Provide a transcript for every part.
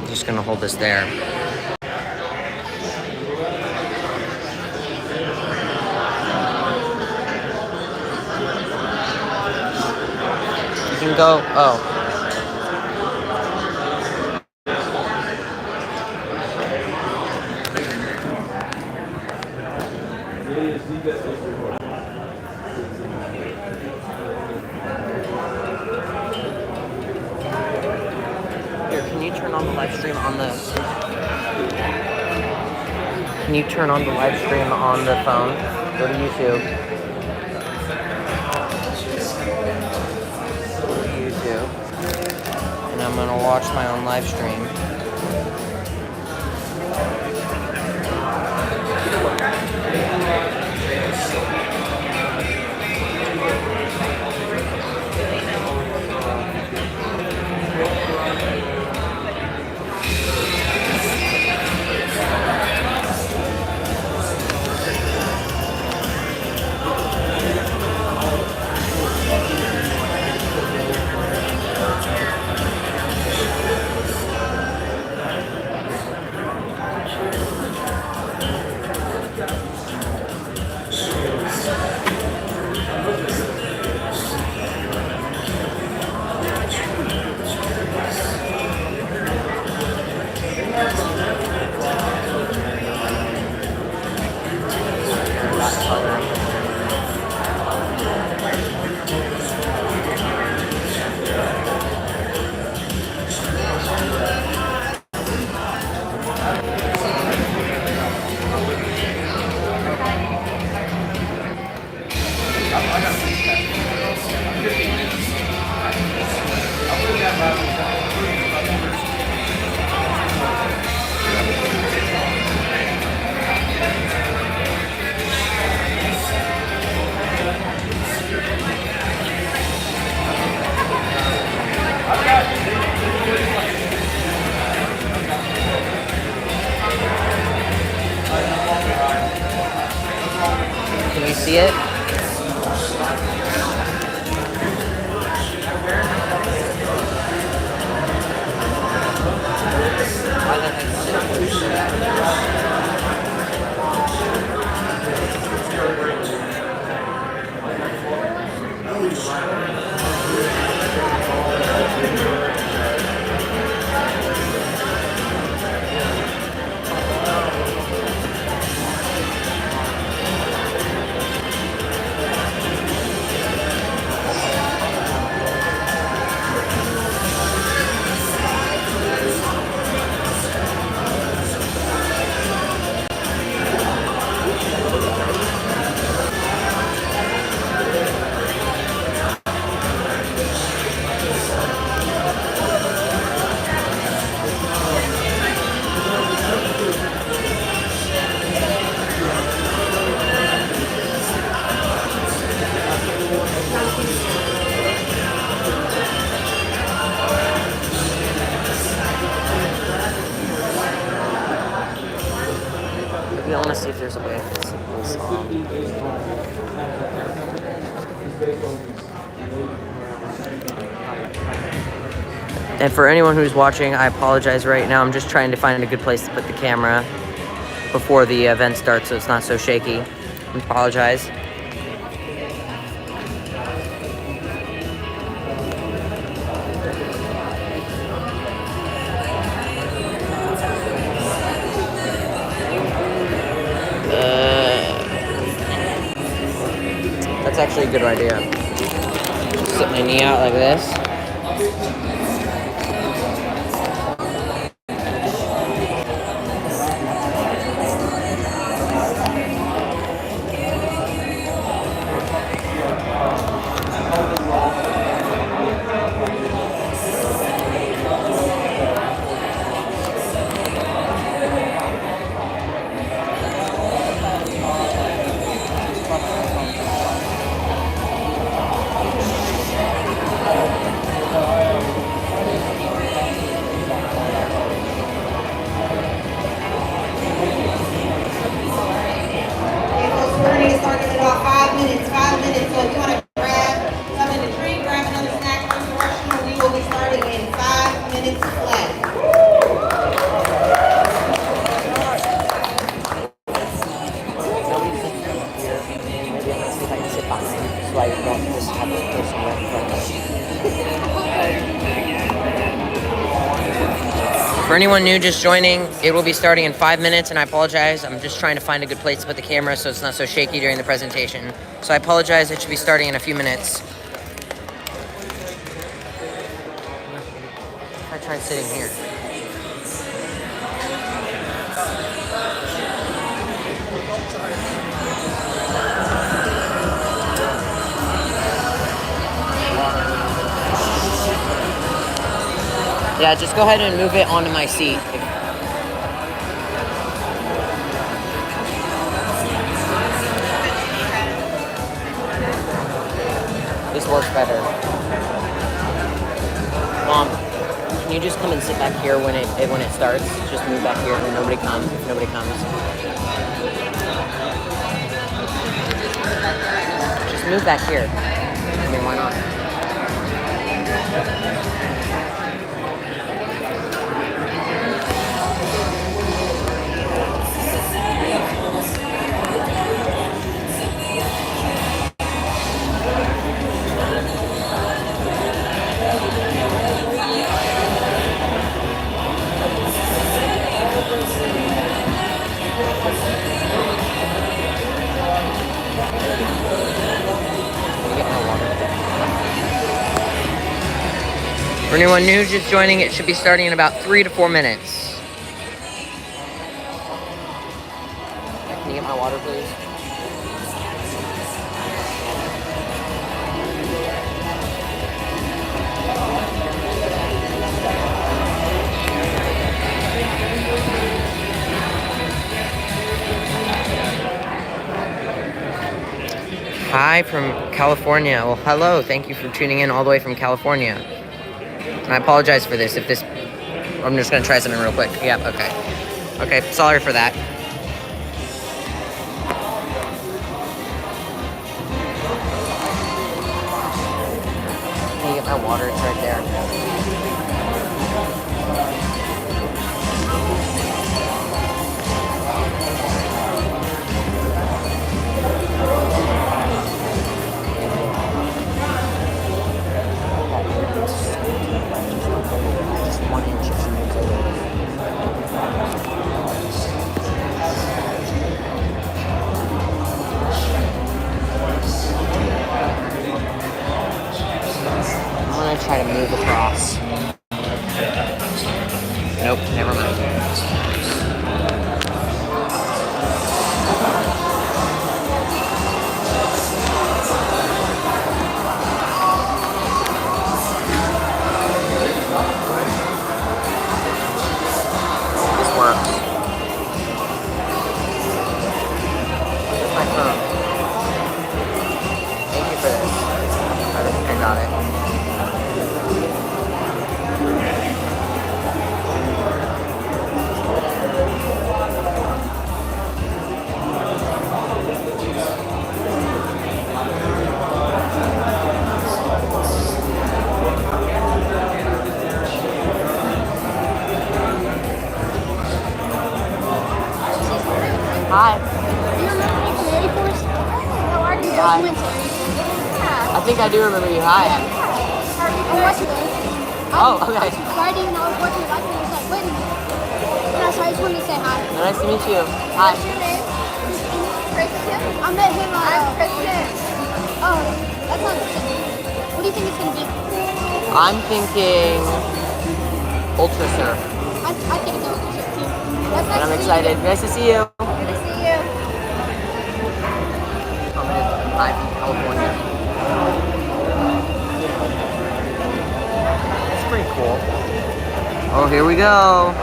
Just gonna hold this there. You can go. Oh. Here, can you turn on the live stream on the... Can you turn on the live stream on the phone? Go to YouTube. Go to YouTube. And I'm gonna watch my own live stream. Can you see it? I want to see if there's a way I can sing this song. And for anyone who's watching, I apologize right now. I'm just trying to find a good place to put the camera before the event starts so it's not so shaky. I apologize. That's actually a good idea. Just sit my knee out like this. For anyone new just joining, it will be starting in 5 minutes, and I apologize. I'm just trying to find a good place to put the camera so it's not so shaky during the presentation. So I apologize. It should be starting in a few minutes. I tried sitting here. Yeah, just go ahead and move it onto my seat. This works better. Mom, can you just come and sit back here when it starts? Just move back here and nobody comes. Nobody comes. Just move back here. I mean, why not? For anyone new just joining, it should be starting in about 3 to 4 minutes. Can you get my water, please? Hi from California. Well, hello. Thank you for tuning in all the way from California. And I apologize for this. I'm just going to try something real quick. Yep, okay. Okay, sorry for that. Can you get my water? It's right there. Try to move across. Nope, never mind. This works. Here's my phone. Thank you for this. I got it. Hi. Do you remember me from Lady Force? No, I do. Hi. Yeah. I think I do remember you. Hi. I'm watching it. Oh, okay. Friday and I was watching it. I was like, wait a minute. Yeah, so I just wanted to say hi. Nice to meet you. Hi. What's your name? Kristen. I met him. I'm Kristen. Oh, that's not the same. What do you think it's going to be? I'm thinking Ultra Surf. I think it's Ultra Surf too. That's And I'm nice to excited. meet you. Nice to see you. Good to see you. I'm from California. It's pretty cool. Oh, here we go.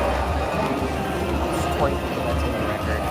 It's 20 people. That's in the record.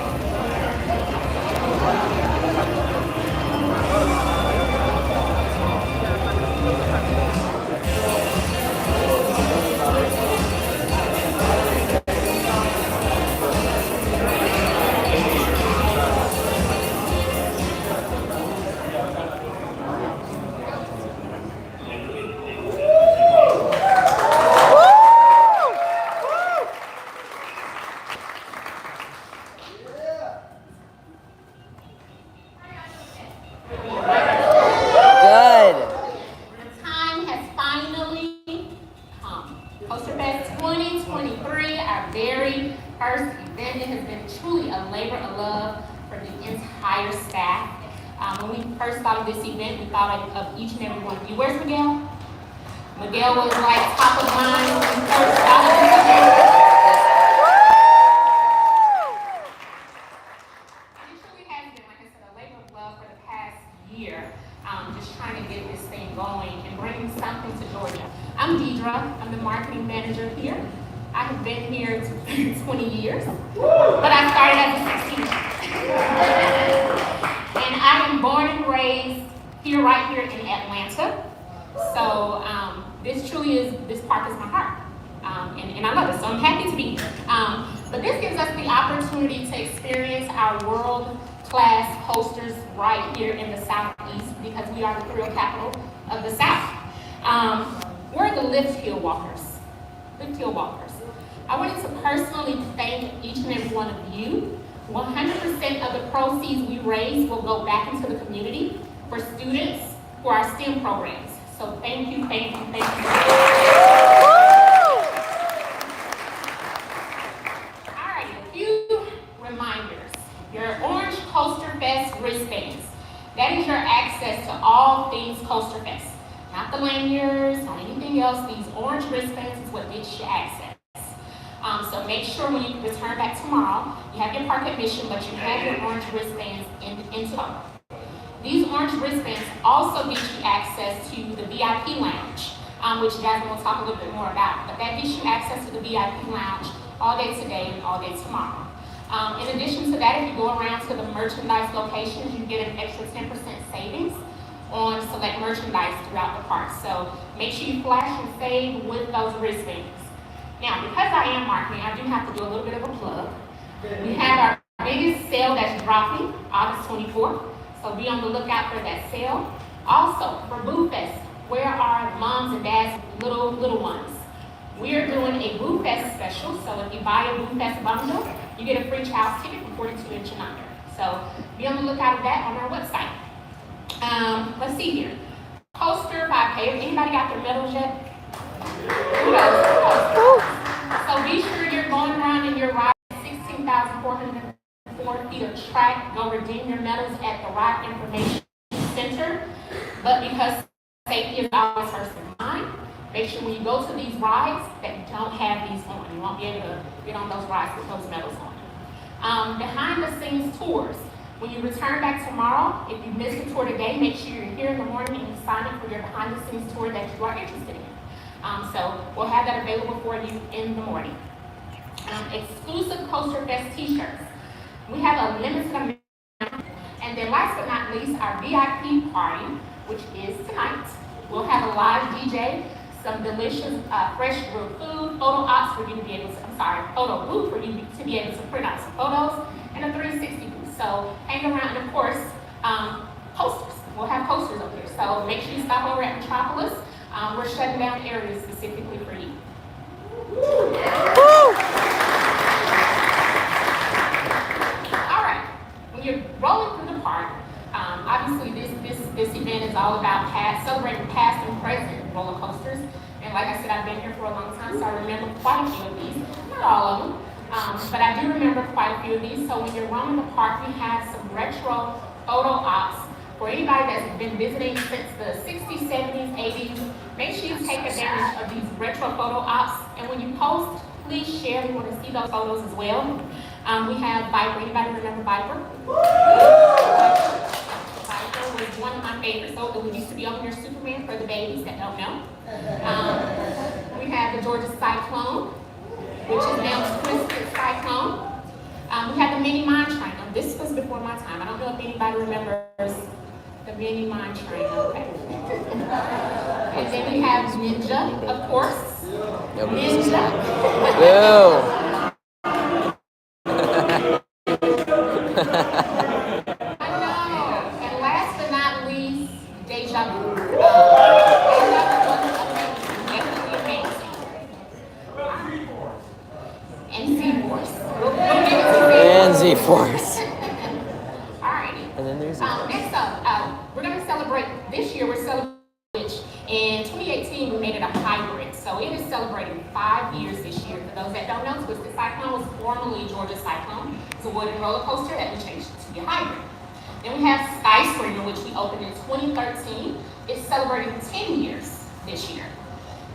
The time has finally come. Poster Fest 2023 our very first event. It has been truly a labor of love for the entire staff. When we first thought of this event, we thought of each and every one of you. Where's Miguel? Miguel was like top of mind when we first thought of this event. It truly has been, like I said, a labor of love for the past year, just trying to get this thing going and bringing something to Georgia. I'm Deidre. I'm the marketing manager here. I have been here 20 years, but I started as a 16-year-old. And I am born and raised here, right here in Atlanta. So this park is my heart. And I love it, so I'm happy to be here. But this gives us the opportunity to experience our world-class coasters right here in the Southeast because we are the thrill capital of the South. We're the Lift Hill Walkers. Lift Hill Walkers. I wanted to personally thank each and every one of you. 100% of the proceeds we raise will go back into the community for students for our STEM programs. So thank you, thank you, thank you. All right, a few reminders. Your Orange Coaster Fest wristbands. That is your access to all things Coaster Fest. Not the lanyards, not anything else. These orange wristbands is what gets you access. So make sure when you return back tomorrow, you have your park admission, but you have your orange wristbands in tow. These orange wristbands also get you access to the VIP lounge, which Jasmine will talk a little bit more about. But that gets you access to the VIP lounge all day today and all day tomorrow. In addition to that, if you go around to the merchandise locations, you get an extra 10% savings on select merchandise throughout the park. So make sure you flash and save with those wristbands. Now, because I am marketing, I do have to do a little bit of a plug. We have our biggest sale that's dropping August 24th, so be on the lookout for that sale. Also, for Boo Fest, where are moms and dads, little ones? We are doing a Boo Fest special, so if you buy a Boo Fest bundle, you get a free child's ticket for 42 inch and under. So be on the lookout for that on our website. Let's see here. Poster 5K. Anybody got their medals yet? Kudos. So be sure you're going around in your ride 16,404 feet of track. Go redeem your medals at the Ride Information Center. But because safety is always first in mind, make sure when you go to these rides that you don't have these on. You won't be able to get on those rides with those medals on. Behind the scenes tours. When you return back tomorrow, if you missed the tour today, make sure you're here in the morning and you sign up for your behind the scenes tour that you are interested in. So we'll have that available for you in the morning. Exclusive Coaster Fest t-shirts. We have a limited amount. And then last but not least, our VIP party, which is tonight. We'll have a live DJ, some delicious fresh grilled food, photo ops for you to be able to, photo booth for you to be able to print out some photos, and a 360 booth. So hang around, and of course, posters. We'll have posters up here. So make sure you stop over at Metropolis. We're shutting down areas specifically for you. All right, when you're rolling through the park, obviously this event is all about celebrating past and present roller coasters. And like I said, I've been here for a long time, so I remember quite a few of these. Not all of them, but I do remember quite a few of these. So when you're roaming the park, we have some retro photo ops. For anybody that's been visiting since the 60s, 70s, 80s, make sure you take advantage of these retro photo ops. And when you post, please share. We want to see those photos as well. We have Viper. Anybody remember Viper? Viper was one of my favorites. So it used to be on your Superman for the babies that don't know. We have the Georgia Cyclone, which is now the Twisted Cyclone. We have the Mini Mine Train. Now, this was before my time. I don't know if anybody remembers the Mini Mine Train. Okay. And then we have Ninja, of course. Ninja. Boo! I know. And last but not least, Deja Vu. And Z-Force. And Z-Force. Alrighty. And then there's next up, we're going to celebrate, this year we're celebrating, in 2018 we made it a hybrid. So So it is celebrating 5 years this year. For those that don't know, Twisted Cyclone was formerly Georgia Cyclone. It's a wooden roller coaster that we changed to be a hybrid. Then we have Skyscraper, which we opened in 2013. It's celebrating 10 years this year.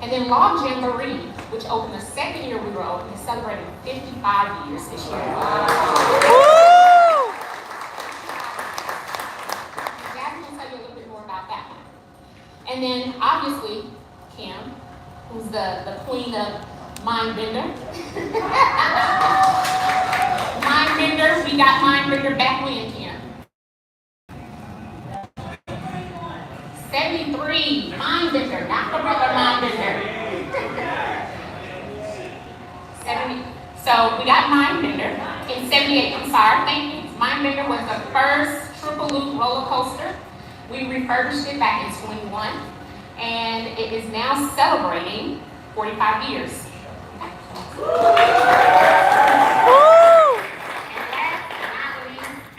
And then Log Jamboree, which opened the second year we were open, is celebrating 55 years this year. Jasmine will tell you a little bit more about that one. And then obviously, Kim, who's the queen of Mindbender. Mindbender, we got Mindbender back when, Kim? 73, Mindbender, not the regular Mindbender. 70. So we got Mindbender in 78. I'm sorry, thank you. Mindbender was the first triple loop roller coaster. We refurbished it back in 21, and it is now celebrating 45 years. And last but not least, I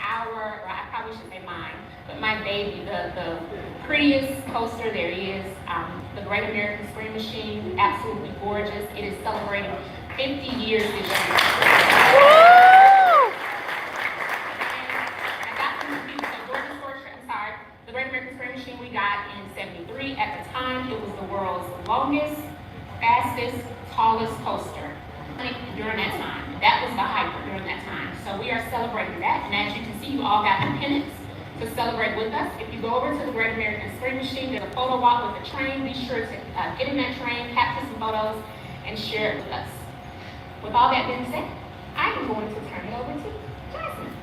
probably should say mine, but my baby, the prettiest coaster there is, the Great American Scream Machine, absolutely gorgeous. It is celebrating 50 years this year. The Great American Scream Machine we got in 73. At the time, it was the world's longest, fastest, tallest coaster during that time. That was the hyper during that time. So we are celebrating that. And as you can see, you all got the pennants to celebrate with us. If you go over to the Great American Scream Machine, there's a photo walk with the train. Be sure to get in that train, capture some photos, and share it with us. With all that being said, I am going to turn it over to Jasmine.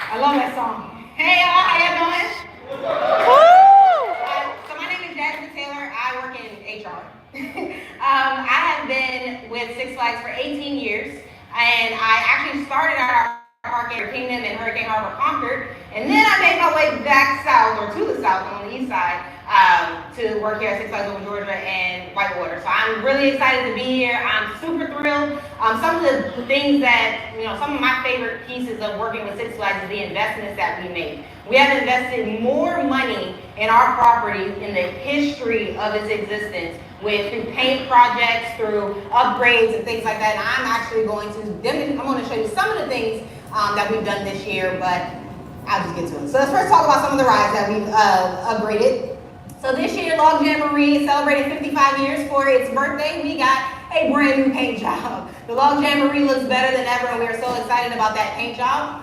I love that song. Hey y'all, how y'all doing? So my name is Jasmine Taylor. I work in HR. I have been with Six Flags for 18 years, and I actually started our park at Kingdom in Hurricane Harbor, Concord, and then I made my way back south, or to the south on the east side, to work here at Six Flags Over Georgia and Whitewater. So I'm really excited to be here. I'm super thrilled. Some of the things that, some of my favorite pieces of working with Six Flags is the investments that we made. We have invested more money in our property in the history of its existence, through paint projects, through upgrades and things like that. And I'm actually going to show you some of the things that we've done this year, but I'll just get to it. So let's first talk about some of the rides that we've upgraded. So this year, Log Jamboree celebrated 55 years for its birthday. We got a brand new paint job. The Log Jamboree looks better than ever, and we are so excited about that paint job.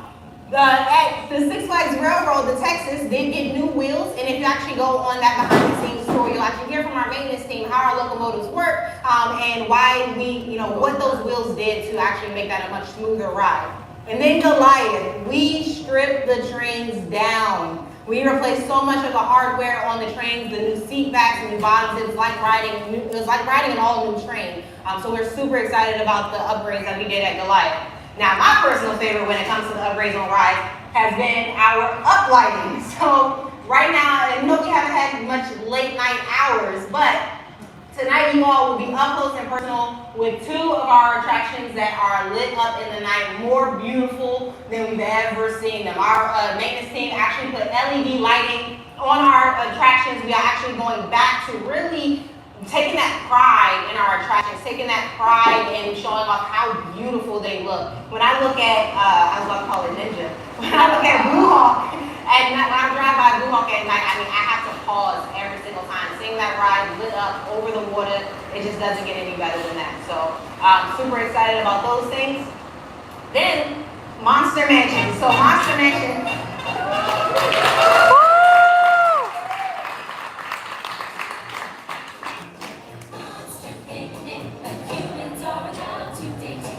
At the Six Flags Railroad, the Texas, did get new wheels, and if you actually go on that behind-the-scenes tour, you'll actually hear from our maintenance team how our locomotives work, and why we, what those wheels did to actually make that a much smoother ride. And then Goliath, we stripped the trains down. We replaced so much of the hardware on the trains, the new seat backs, new bottoms. It was like riding an all new train. So we're super excited about the upgrades that we did at Goliath. Now, my personal favorite when it comes to the upgrades on rides has been our uplighting. So right now, I know we haven't had much late night hours, but tonight you all will be up close and personal with two of our attractions that are lit up in the night, more beautiful than we've ever seen them. Our maintenance team actually put LED lighting on our attractions. We are actually going back to really taking that pride in our attractions, taking that pride in showing off how beautiful they look. When I look at, I was about to call it Ninja, when I look at Blue Hawk, and when I drive by Blue Hawk at night, I have to pause every single time. Seeing that ride lit up over the water, it just doesn't get any better than that. So I'm super excited about those things. Then, Monster Mansion. So Monster Mansion.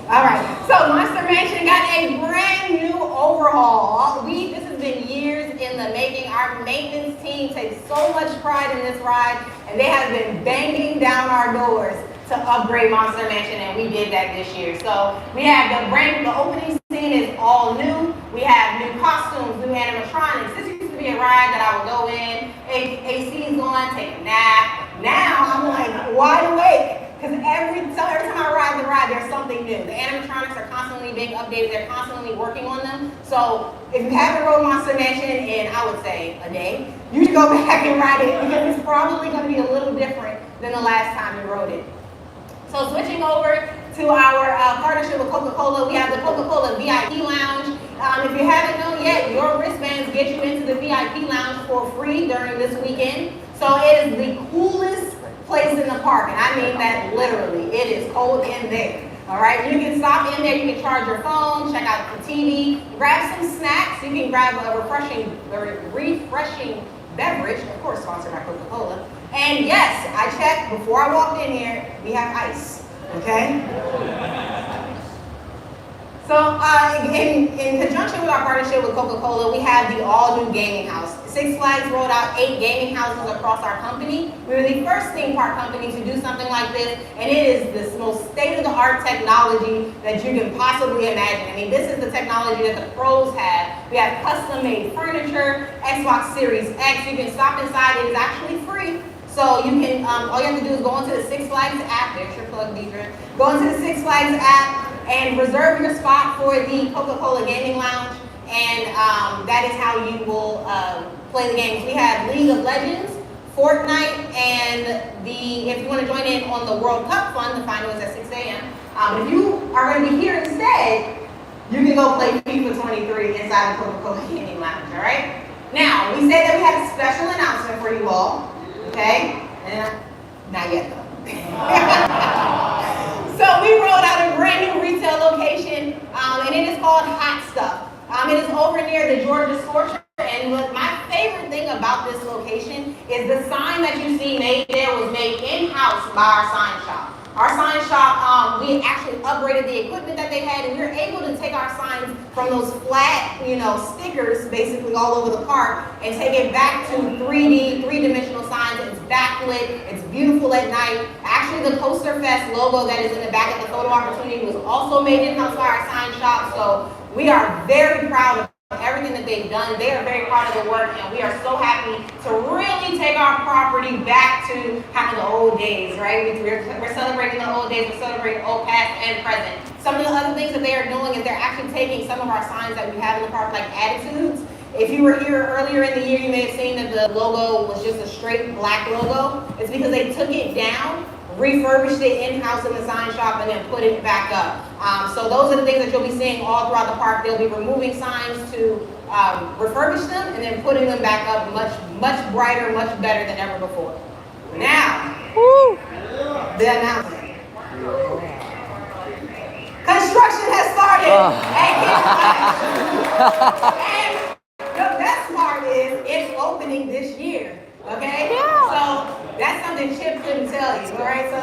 All right, so Monster Mansion got a brand new overhaul. This has been years in the making. Our maintenance team takes so much pride in this ride, and they have been banging down our doors to upgrade Monster Mansion, and we did that this year. So we have the opening scene is all new. We have new costumes, new animatronics. This used to be a ride that I would go in, AC's on, take a nap. Now I'm like wide awake, because something new. The animatronics are constantly being updated. They're constantly working on them. So if you haven't rode Monster Mansion in, I would say, a day, you should go back and ride it because it's probably going to be a little different than the last time you rode it. So switching over to our partnership with Coca-Cola, we have the Coca-Cola VIP Lounge. If you haven't known yet, your wristbands get you into the VIP Lounge for free during this weekend. So it is the coolest place in the park, and I mean that literally. It is cold in there. All right, you can stop in there, you can charge your phone, check out the TV, grab some snacks. You can grab a refreshing beverage, of course sponsored by Coca-Cola. And yes, I checked before I walked in here, we have ice, okay? So in conjunction with our partnership with Coca-Cola, we have the all-new gaming house. Six Flags rolled out 8 gaming houses across our company. We were the first theme park company to do something like this, and it is the most state-of-the-art technology that you can possibly imagine. I mean, this is the technology that the pros have. We have custom-made furniture, Xbox Series X. You can stop inside. It is actually free. So you can, all you have to do is go into the Six Flags app. There's your plug, Deidre. Go into the Six Flags app and reserve your spot for the Coca-Cola Gaming Lounge. And that is how you will play the games. We have League of Legends, Fortnite, and if you want to join in on the World Cup Fund, the final is at 6 a.m. If you are going to be here instead, you can go play FIFA 23 inside the Coca-Cola Gaming Lounge, all right? Now, we said that we had a special announcement for you all, okay? And not yet, though. So we rolled out a brand new retail location, and it is called Hot Stuff. It is over near the Georgia Scorcher, and what my favorite thing about this location is the sign that you see made there was made in-house by our sign shop. Our sign shop, we actually upgraded the equipment that they had, and we were able to take our signs from those flat, stickers basically all over the park and take it back to 3D, three-dimensional signs. It's backlit, it's beautiful at night. Actually, the Coaster Fest logo that is in the back of the photo opportunity was also made in-house by our sign shop, so we are very proud of everything that they've done. They are very proud of the work, and we are so happy to really take our property back to kind of the old days, right? We're celebrating the old days, we're celebrating old past and present. Some of the other things that they are doing is they're actually taking some of our signs that we have in the park, like attitudes. If you were here earlier in the year, you may have seen that the logo was just a straight black logo. It's because they took it down, refurbished it in-house in the sign shop, and then put it back up. So those are the things that you'll be seeing all throughout the park. They'll be removing signs to refurbish them and then putting them back up much brighter, much better than ever before. Now, the announcement. Construction has started and the best part is it's opening this year. Okay? Yeah. So that's something Chip couldn't tell you, all right? So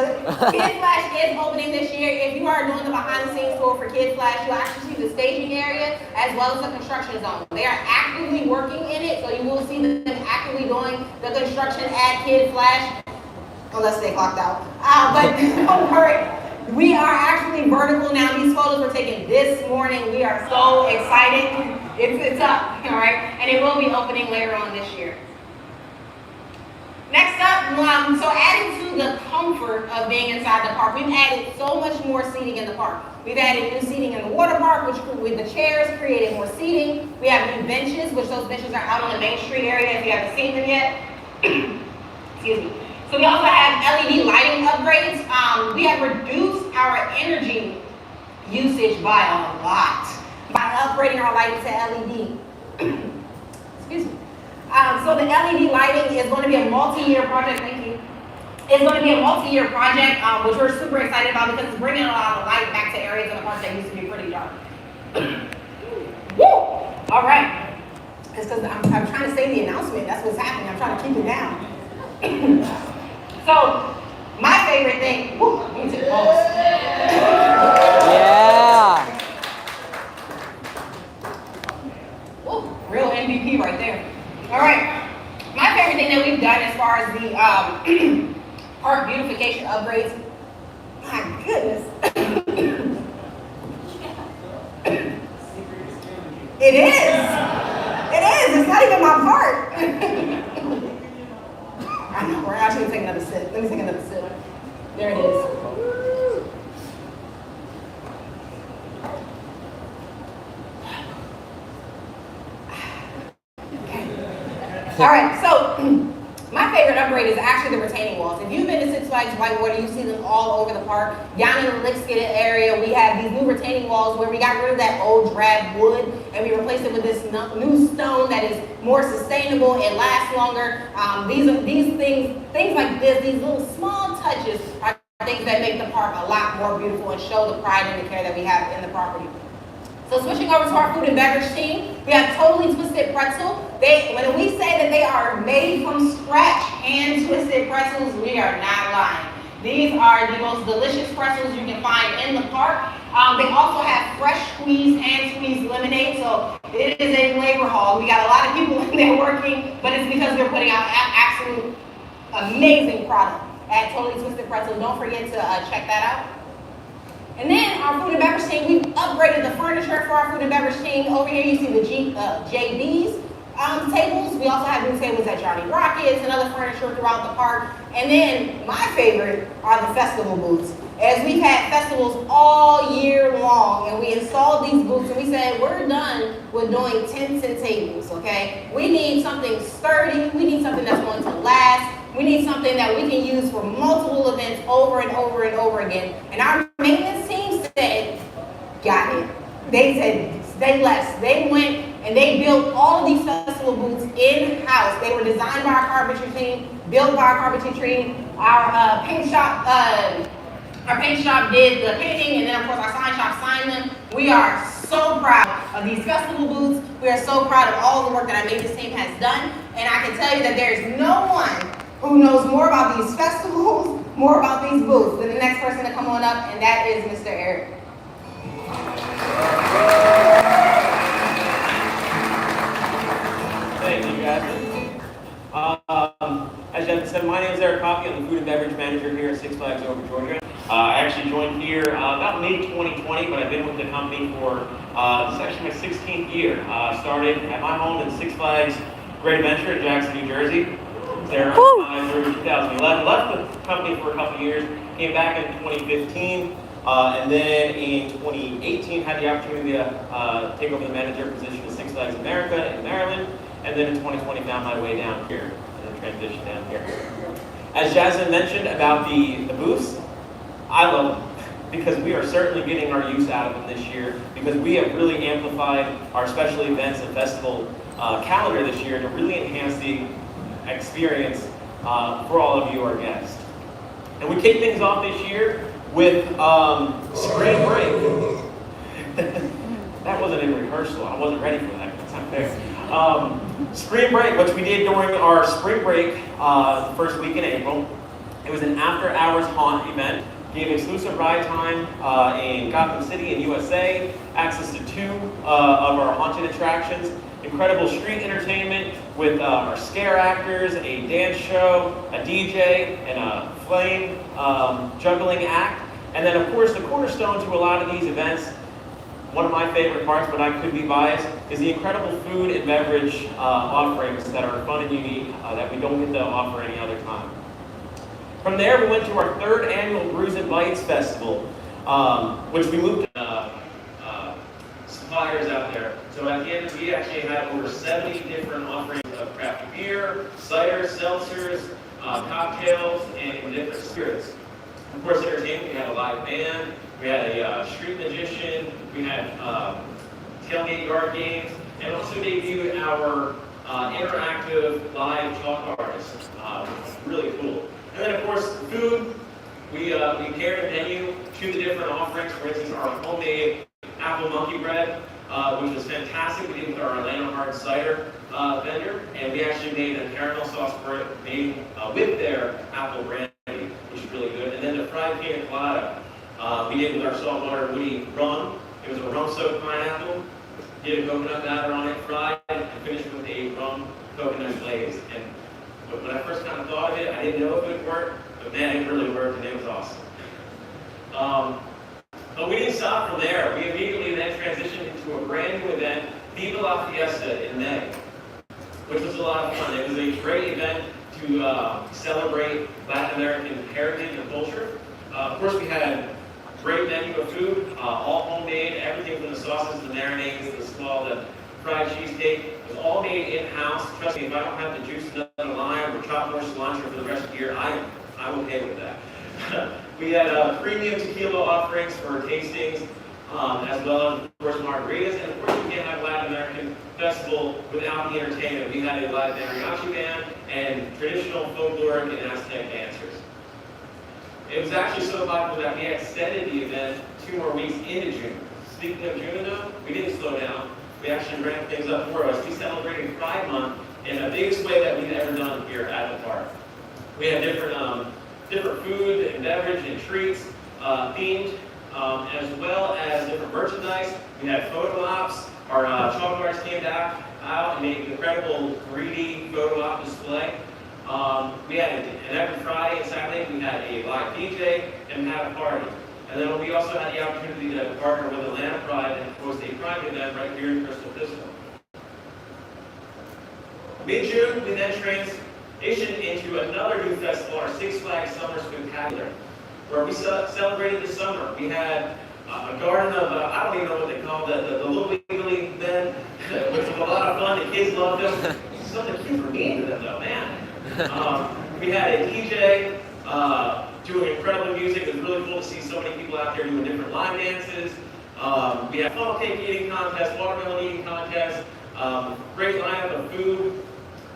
Kid Flash is opening this year. If you are doing the behind-the-scenes tour for Kid Flash, you'll actually see the staging area as well as the construction zone. They are actively working in it, so you will see them actively doing the construction at Kid Flash, unless they clocked out. But don't worry, we are actually vertical now. These photos were taken this morning. We are so excited. It's up, all right? And it will be opening later on this year. Next up, so adding to the comfort of being inside the park, we've added so much more seating in the park. We've added new seating in the water park, which with the chairs created more seating. We have new benches, which those benches are out on the Main Street area if you haven't seen them yet. Excuse me. So we also have LED lighting upgrades. We have reduced our energy usage by a lot by upgrading our lighting to LED. Excuse me. So the LED lighting is going to be a multi-year project. Thank you. It's going to be a multi-year project, which we're super excited about because it's bringing a lot of light back to areas in the park that used to be pretty dark. Woo! All right. It's because I'm trying to say the announcement. That's what's happening. I'm trying to keep it down. So my favorite thing. Woo! Me too. Yeah. Woo! Real MVP right there. All right, my favorite thing that we've done as far as the park beautification upgrades, my goodness. It is, it's not even my part. I know, we're actually gonna take another sip. Let me take another sip. There it is. All right, so my favorite upgrade is actually the retaining walls. If you've been to Six Flags Whitewater, you see them all over the park. Down in the Lickskidden area, we have these new retaining walls where we got rid of that old drab wood and we replaced it with this new stone that is more sustainable and lasts longer. These things like this, these little small touches are things that make the park a lot more beautiful and show the pride and the care that we have in the property. So switching over to our food and beverage team, we have Totally Twisted Pretzel. When we say that they are made from scratch, hand-twisted pretzels, we are not lying. These are the most delicious pretzels you can find in the park. They also have fresh squeezed, hand-squeezed lemonade, so it is a labor hog. We got a lot of people in there working, but it's because we're putting out absolute amazing product at Totally Twisted Pretzel. Don't forget to check that out. And then our food and beverage team, we've upgraded the furniture for our food and beverage team. Over here you see the JB's tables. We also have new tables at Johnny Rockets and other furniture throughout the park. And then my favorite are the festival booths. As we've had festivals all year long and we installed these booths and we said, we're done with doing tents and tables, okay? We need something sturdy. We need something that's going to last. We need something that we can use for multiple events over and over and over again. And our maintenance team said, got it. They said, say less. They went and they built all of these festival booths in-house. They were designed by our carpentry team, built by our carpentry team. Our paint shop did the painting, and then of course our sign shop signed them. We are so proud of these festival booths. We are so proud of all the work that our maintenance team has done. And I can tell you that there is no one who knows more about these festivals, more about these booths than the next person to come on up, and that is Mr. Eric. Thank you, guys. As Jen said, my name is Eric Coffey. I'm the food and beverage manager here at Six Flags Over Georgia. I actually joined here about mid-2020, but I've been with the company for, this is actually my 16th year. Started at my home in Six Flags Great Adventure in Jackson, New Jersey. There through 2011, left the company for a couple of years, came back in 2015, and then in 2018 had the opportunity to take over the manager position at Six Flags America in Maryland, and then in 2020 found my way down here, and then transitioned down here. As Jasmine mentioned about the booths, I love them because we are certainly getting our use out of them this year because we have really amplified our special events and festival calendar this year to really enhance the experience for all of you, our guests. And we kick things off this year with spring break. That wasn't in rehearsal. I wasn't ready for that. It's not fair. Spring break, which we did during our spring break the first week in April. It was an after-hours haunt event. Gave exclusive ride time in Gotham City in USA, access to 2 of our haunted attractions, incredible street entertainment with our scare actors, a dance show, a DJ, and a flame juggling act. And then of course the cornerstone to a lot of these events, one of my favorite parts, but I could be biased, is the incredible food and beverage offerings that are fun and unique that we don't get to offer any other time. From there, we went to our 3rd annual Brews and Bites Festival, which we moved suppliers out there. So at the end, we actually had over 70 different offerings of craft beer, cider, seltzers, cocktails, and different spirits. Of course, entertainment, we had a live band, we had a street magician, we had tailgate yard games, and also debuted our interactive live chalk artists, which was really cool. And then, of course, food. We paired the menu to the different offerings. For instance, our homemade apple monkey bread, which was fantastic. We did it with our Atlanta hard cider vendor, and we actually made a caramel sauce for it made with their apple brandy, which is really good. And then the fried pina colada, we did with our saltwater woody rum. It was a rum-soaked pineapple. Did a coconut batter on it, fried, and finished with a rum coconut glaze. And when I first kind of thought of it, I didn't know if it would work, but man, it really worked, and it was awesome. But we didn't stop from there. We immediately then transitioned into a brand new event, Viva La Fiesta, in May, which was a lot of fun. It was a great event to celebrate Latin American heritage and culture. Of course, we had a great menu of food, all homemade, everything from the sauces, the marinades, the slaw, the fried cheesecake, It's all made in-house. Trust me, if I don't have to juice another lime or chop more cilantro for the rest of the year, I'm okay with that. We had premium tequila offerings for tastings, as well as, of course, margaritas. And of course, we can't have a Latin American festival without the entertainment. We had a live mariachi band and traditional folkloric and Aztec dancers. It was actually so popular that we extended the event 2 more weeks into June. Speaking of June, though, we didn't slow down. We actually ramped things up for us. We celebrated Pride Month in the biggest way that we've ever done here at the park. We had different food and beverage and treats themed, as well as different merchandise. We had photo ops. Our chalk artists came out and made an incredible 3D photo op display. We had, and every Friday and Saturday, we had a live DJ and had a party. And then we also had the opportunity to partner with Atlanta Pride and host a Pride event right here in Crystal Pisco. Mid-June, we then transitioned into another new festival, our Six Flags Summer Spectacular, where we celebrated the summer. We had a garden of, I don't even know what they call the little wiggly men, which was a lot of fun. The kids loved them. Something super mean to them though, man. We had a DJ doing incredible music. It was really cool to see so many people out there doing different line dances. We had funnel cake eating contest, watermelon eating contest, great lineup of food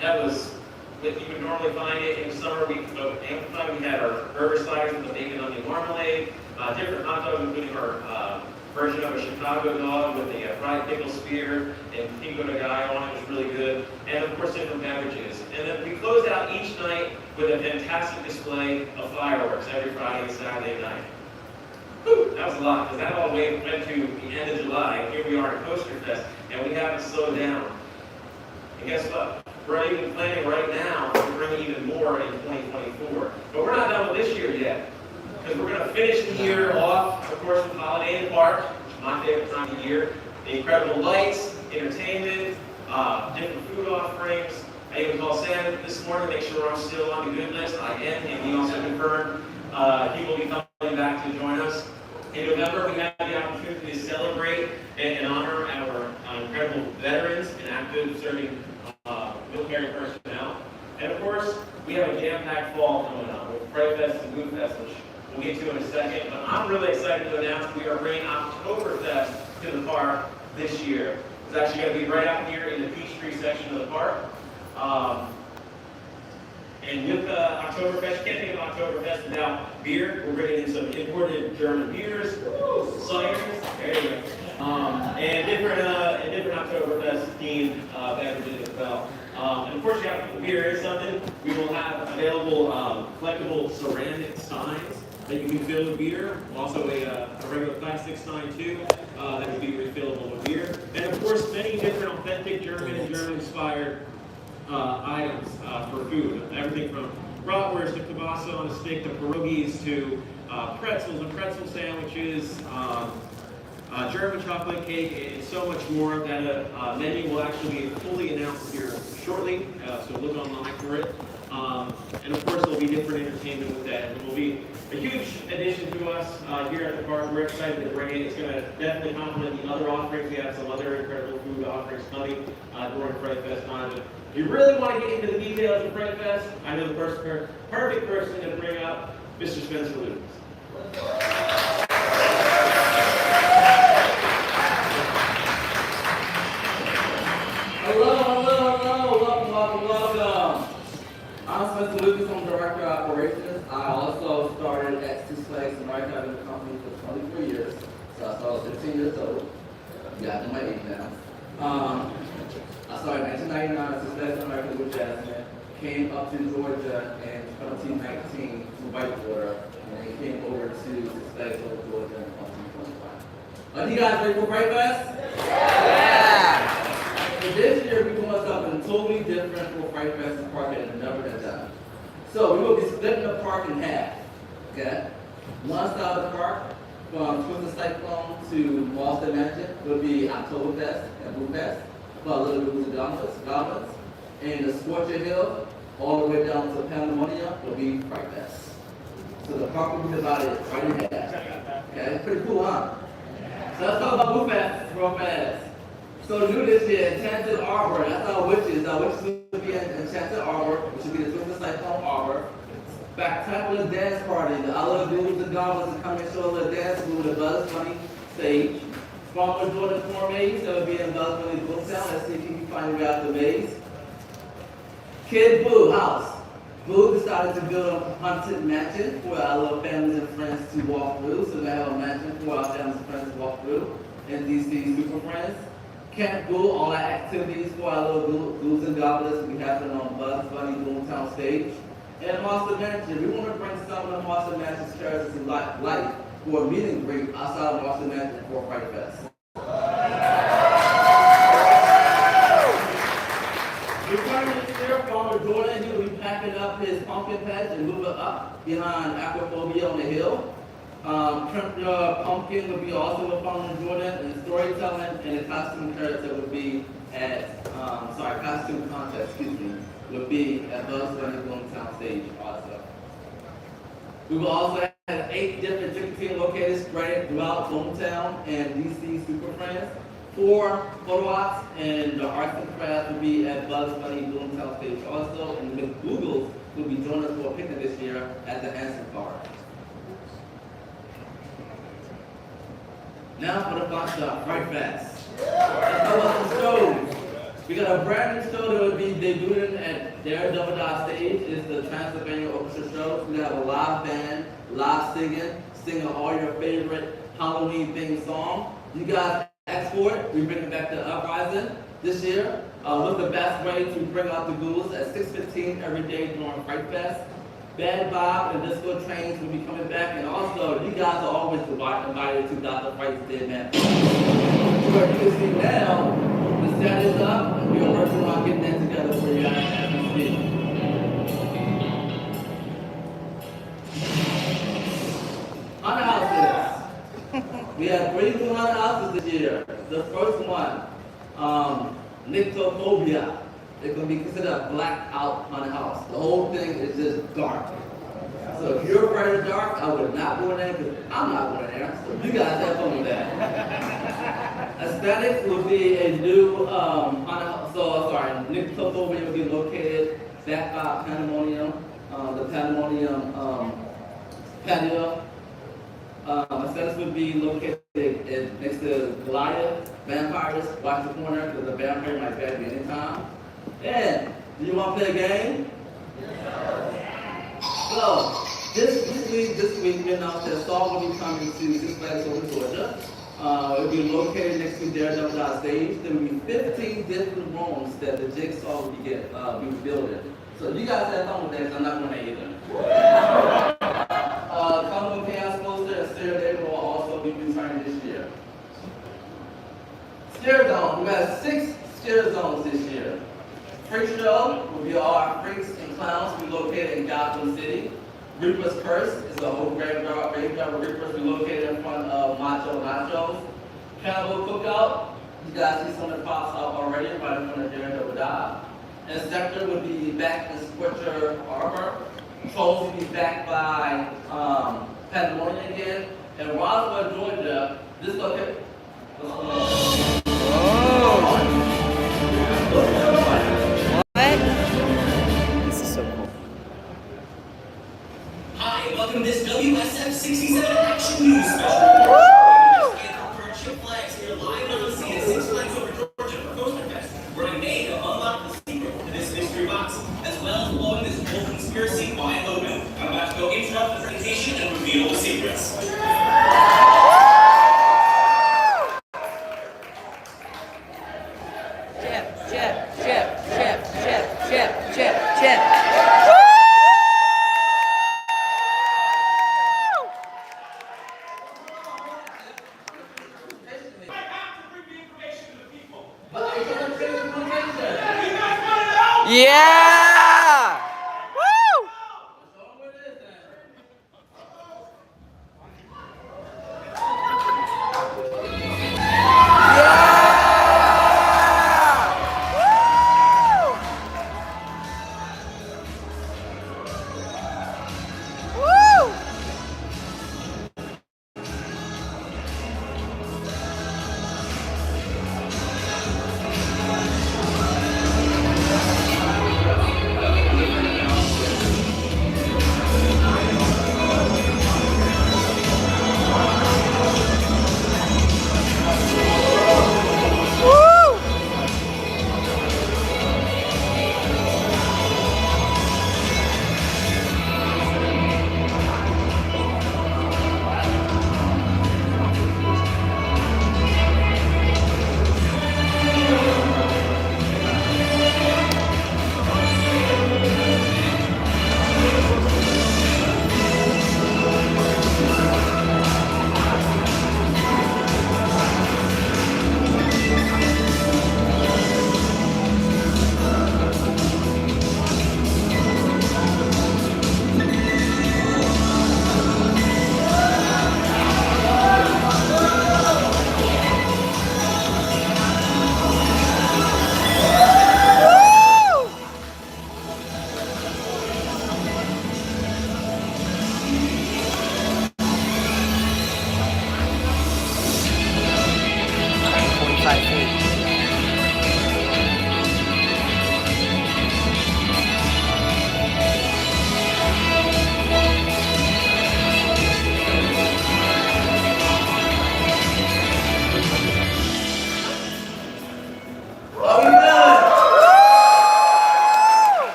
that you would normally find it in summer. We had our burger sliders with the bacon onion marmalade, different hot dogs, including our version of a Chicago dog with a fried pickle spear and pico de gallo on it. It was really good. And of course, different beverages. And then we closed out each night with a fantastic display of fireworks every Friday and Saturday night. Whew, that was a lot, because that all the way went to the end of July. Here we are at Coaster Fest, and we haven't slowed down. And guess what? We're even planning right now to bring even more in 2024. But we're not done with this year yet, because we're going to finish the year off, of course, with Holiday in the Park, which is my favorite time of the year. The incredible lights, entertainment, different food offerings. I even called Sam this morning to make sure I'm still on the good list. I am, and he also confirmed he will be coming back to join us. In November, we have the opportunity to celebrate and honor our incredible veterans and active serving military personnel. And of course, we have a jam-packed fall coming up with Fright Fest and Boo Fest, which we'll get to in a second. But I'm really excited to announce we are bringing Oktoberfest to the park this year. It's actually going to be right out here in the Peachtree section of the park. And with Oktoberfest, you can't think of Oktoberfest without beer. We're bringing in some imported German beers, ciders, there you go, and different Oktoberfest themed beverages as well. And of course, you have beer is something. We will have available collectible ceramic steins that you can fill with beer. Also a regular plastic stein too that would be refillable with beer. And of course, many different authentic German and German-inspired items for food. Everything from bratwurst to kielbasa on a stick to pierogies to pretzels and pretzel sandwiches, German chocolate cake, and so much more. That menu will actually be fully announced here shortly, so look online for it. And of course, there'll be different entertainment with that. It will be a huge addition to us here at the park. We're excited to bring it. It's going to definitely complement the other offerings. We have some other incredible food offerings coming during Fright Fest time. But if you really want to get into the details of Fright Fest, I know the perfect person to bring up, Mr. Spencer Lucas. Welcome. I'm Spencer Lucas, I'm Director of Operations. I also started at Six Flags America. I've been with the company for 24 years. So I started 15 years old. Yeah, I know my age now. I started in 1999 at Six Flags America with Jasmine. Came up to Georgia in 2019 to Whitewater. And then came over to Six Flags over Georgia in 2025. Are you guys ready for Fright Fest? Yeah! So this year we're doing something totally different for Fright Fest and Park that has never been done. So we will be splitting the park in half. Okay? One side of the park, from Twisted Cyclone to Monster Mansion, will be Oktoberfest and Boo Fest, for a little bit of goblins. And the Scorcher Hill, all the way down to Pandemonium, will be Fright Fest. So the park will be divided right in half. Okay? Pretty cool, huh? So let's talk about Boo Fest real fast. So new this year, Enchanted Arbor. That's our witches. Our witches will be at Enchanted Arbor, which will be the Twinkle Cyclone Arbor. Spectacular dance party. The other ghouls and goblins are coming to show a little dance move the Buzz Bunny stage. Farmer Jordan Four Maze that will be in Buzz Bunny's Boomtown. Let's see if you can find a way out the maze. Kid Boo House. Boo decided to build a haunted mansion for our little families and friends to walk through. So we have a mansion for our families and friends to walk through. And these Super Friends. Camp Boo, all our activities for our little ghouls and goblins will be happening on Buzz Bunny Boomtown stage. And Monster Mansion, we want to bring some of the Monster Mansion's characters to life for a meet and greet outside of Monster Mansion for Fright Fest. Returning this year, Farmer Jordan, he will be packing up his pumpkin patch and moving up behind Aquaphobia on the hill. Trimp Your Pumpkin will be also with Farmer Jordan, and storytelling and the costume character would be at, costume contest, would be at Buzz Bunny Boomtown stage also. We will also have 8 different trick-or-treating located spread throughout Boomtown and DC Super Friends. 4 photo ops and the arts and crafts will be at Buzz Bunny Boomtown stage also, and the McGoogles will be joining us for a picnic this year at the Answer Park. Now for the fun stuff, Fright Fest. Let's talk about some shows. We got a brand new show that will be debuting at Daredevil stage. It's the Transylvania Orchestra Show. We have a live band, live singing all your favorite Halloween themed songs. You guys asked for it. We bring it back to Uprising this year. What's the best way to bring out the ghouls at 6:15 every day during Fright Fest? Bad Bob and Disco Trains will be coming back, and also you guys are always invited to Dr. Fright's Dead Man. Where you can see now, the set is up, and we are working on getting that together for you guys as we speak. Haunted houses. We have 3 new haunted houses this year. The first one, Nyctophobia. It's going to be considered a blackout haunted house. The whole thing is just dark. So if you're afraid of dark, I would not go in there because I'm not going in there. So you guys have fun with that. Aesthetics will be a new haunted house. Nyctophobia will be located back by Pandemonium, the Pandemonium patio. Aesthetics would be located next to Goliath. Vampires, watch the corner because the vampire might grab you anytime. And do you want to play a game? So, this week we announced that Saw will be coming to Six Flags Over Georgia. It will be located next to Daredevil stage. There will be 15 different rooms that the Jigsaw will be building. So you guys have fun with that because I'm not going to either. Comic Chaos Poster and Steer Day will also be returning this year. Steer Zone, we have 6 Steer Zones this year. Freak Show will be all our freaks and clowns will be located in Gotham City. Reaper's Curse is a whole graveyard Reapers will be located in front of Macho Nachos. Cannibal Cookout, you guys see some of the pops out already right in front of Daredevil Die. And Sector will be back in Squitcher Harbor. Trolls will be back by Pandemonium again. And Roswell, Georgia, this location. This is so cool. Hi, welcome to this WSF 67 Action News special. Current ship flags here live on the scene at Six Flags Over Georgia for Coaster Fest, where I made to unlock the secret to this mystery box, as well as blowing this whole conspiracy wide open. I'm about to go interrupt the presentation and reveal the secrets. Chip. Yeah! Woo!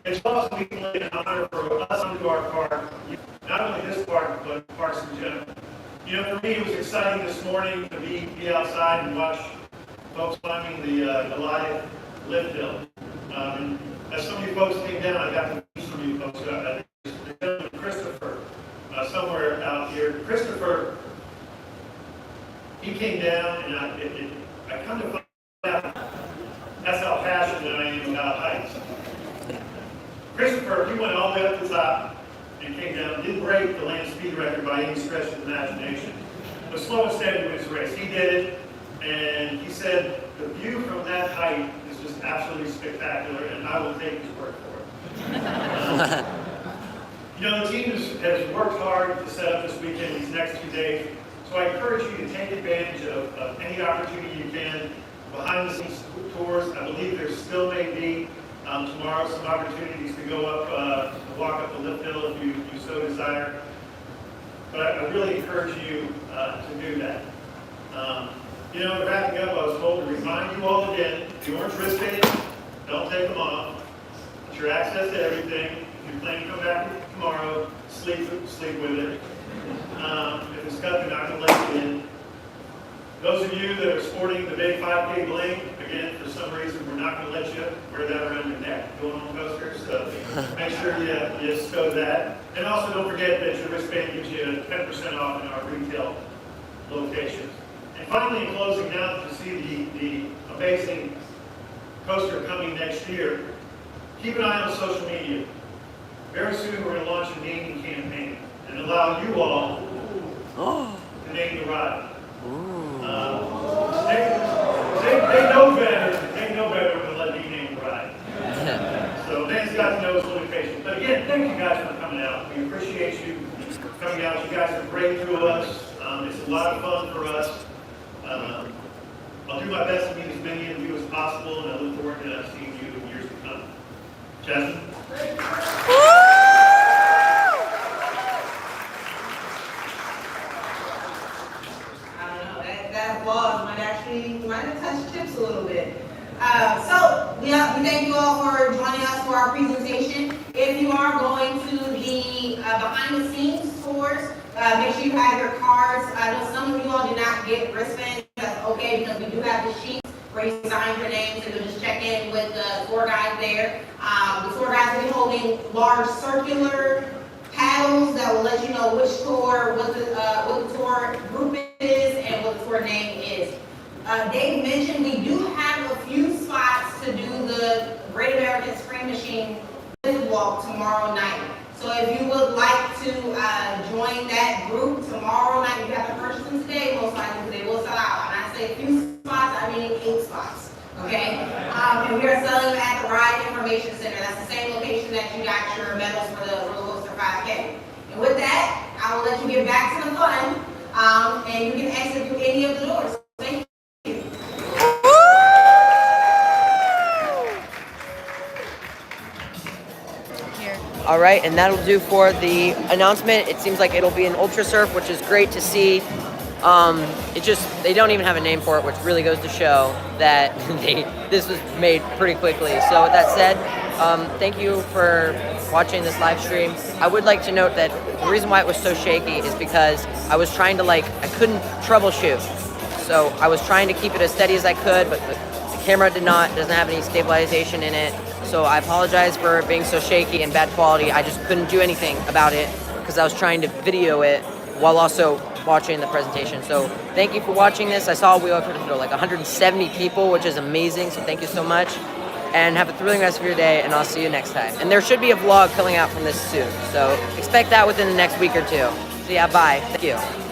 It's also equally an honor for us to do our part, not only this park, but parks in general. You know, for me, it was exciting this morning to be outside and watch folks climbing the Goliath lift hill. And as some of you folks came down, I got to meet some of you folks. I think Christopher, somewhere out here. Christopher, he came down, and I kind of found out that's how passionate I am about heights. Christopher, he went all the way up to the top and came down. Didn't break the land speed record by any stretch of the imagination. But slow and steady wins the race. He did it, and he said the view from that height is just absolutely spectacular, and I will take his word for it. You know, the team has worked hard to set up this weekend, these next 2 days. So I encourage you to take advantage of any opportunity you can. Behind the scenes tours, I believe there still may be tomorrow some opportunities to go up, to walk up the lift hill if you so desire. But I really encourage you to do that. You know, wrapping up, I was told to remind you all again, the orange wristbands, don't take them off. It's your access to everything. If you plan to come back tomorrow, sleep with it. If it's cut, they're not going to let you in. Those of you that are sporting the big 5K bling, again, for some reason, we're not going to let you wear that around your neck going on coasters. So make sure you stow that. And also don't forget that your wristband gives you 10% off in our retail locations. And finally, in closing, now to see the amazing coaster coming next year, keep an eye on social media. Very soon, we're going to launch a naming campaign and allow you all to name the ride. They know better. They know better than to let me name the ride. So Dan's got to know his limitations. But again, thank you guys for coming out. We appreciate you coming out. You guys are great to us. It's a lot of fun for us. I'll do my best to meet as many of you as possible, and I look forward to seeing you in years to come. Jasmine? That applause might have touched chips a little bit. So we thank you all for joining us for our presentation. If you are going to the behind the scenes tours, make sure you have your cards. I know some of you all did not get wristbands. That's okay, because we do have the sheets where you sign your names and you'll just check in with the tour guide there. The tour guides will be holding large circular paddles that will let you know which tour, what the tour group is, and what the tour name is. Dave mentioned we do have a few spots to do the Great American Scream Machine Lift Walk tomorrow night. So if you would like to join that group tomorrow night, you have to purchase them today, most likely they will sell out. And I say a few spots, I mean 8 spots. Okay? And we are selling them at the Ride Information Center. That's the same location that you got your medals for the roller coaster 5K. And with that, I will let you get back to the fun, and you can exit through any of the doors. Thank you. All right, and that'll do for the announcement. It seems like it'll be an Ultra Surf, which is great to see. They don't even have a name for it, which really goes to show that this was made pretty quickly. So with that said, thank you for watching this live stream. I would like to note that the reason why it was so shaky is because I was trying to I couldn't troubleshoot. So I was trying to keep it as steady as I could, but the camera doesn't have any stabilization in it. So I apologize for being so shaky and bad quality. I just couldn't do anything about it because I was trying to video it while also watching the presentation. So thank you for watching this. I saw we were like 170 people, which is amazing. So thank you so much, and have a thrilling rest of your day, and I'll see you next time. And there should be a vlog coming out from this soon. So expect that within the next week or two. So yeah, bye. Thank you.